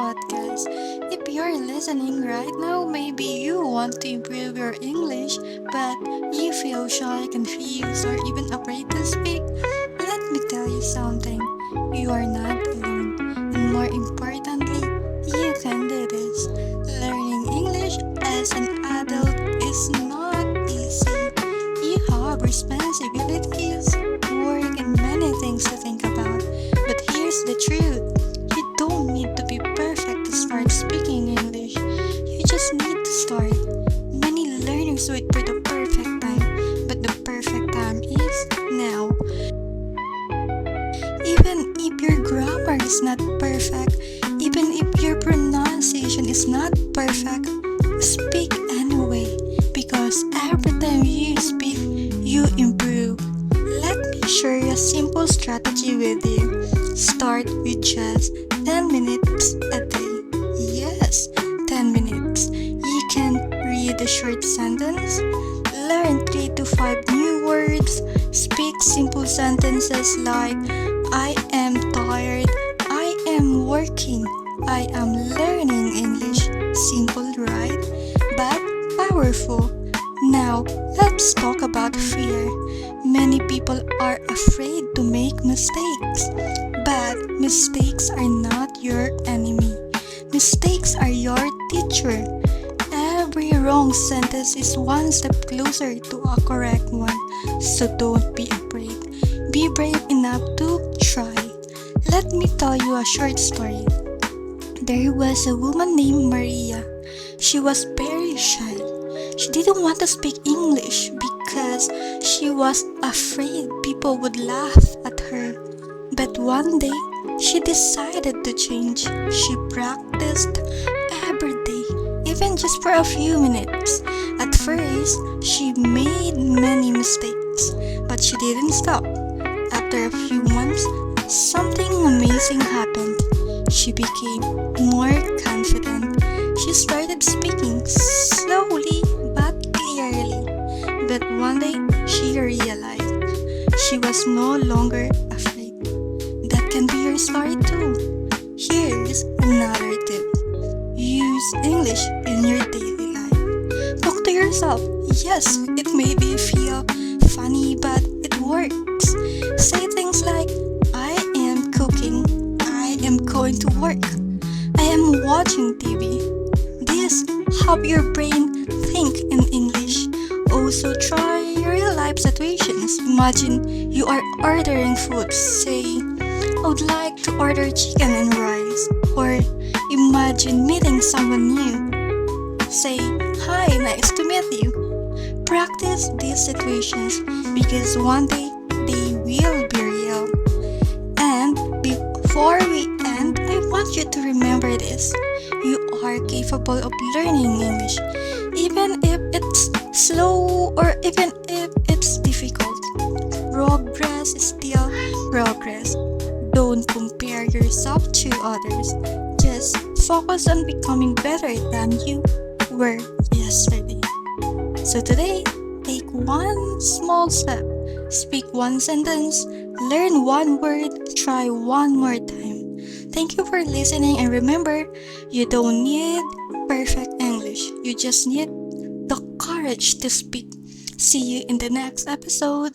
podcast. If you're listening right now, maybe you want to improve your English, but you feel shy, confused, or even afraid to speak. Let me tell you something. You are not alone. And more importantly, you can do this. Learning English as an adult is not easy. You have responsibilities, work, and many things to think about. But here's the truth. You don't need to be perfect to start speaking English. You just need to start. Many learners wait for the perfect time, but the perfect time is now. Even if your grammar is not perfect, even if your pronunciation is not perfect, speak anyway because every time you speak, you improve. Let me share a simple strategy with you. Start with just 10 minutes a day. Yes, 10 minutes. You can read a short sentence, learn 3 to 5 new words, speak simple sentences like I am tired, I am working, I am learning English. Simple, right? But powerful. Now, let's talk about fear. Many people are afraid to make mistakes, but mistakes are not your enemy. Mistakes are your teacher. Every wrong sentence is one step closer to a correct one, so don't be afraid. Be brave enough to try. Let me tell you a short story. There was a woman named Maria. She was very shy. She didn't want to speak English because she was afraid people would laugh at her. But one day, she decided to change. She practiced every day, even just for a few minutes. At first, she made many mistakes, but she didn't stop. After a few months, something amazing happened. She became more confident. She started speaking slowly but clearly. But one day, she realized she was no longer afraid. That can be your story too. Here's another tip. Use English in your daily life. Talk to yourself. Yes, it may be feel funny, but it works. Say things like, I am cooking, I am going to work, I am watching TV. This help your brain think in English. Also try real life situations. Imagine you are ordering food. Say, I would like to order chicken and rice. Or imagine meeting someone new. Say, hi, nice to meet you. Practice these situations because one day they will be real. And before we end, I want you to remember this. You are capable of learning English, even if it's slow or even if it's difficult. Progress is still progress. Don't compare yourself to others. Just focus on becoming better than you were yesterday. So today, take one small step. Speak one sentence, learn one word, try one more time. Thank you for listening, and remember, you don't need perfect English. You just need the courage to speak. See you in the next episode.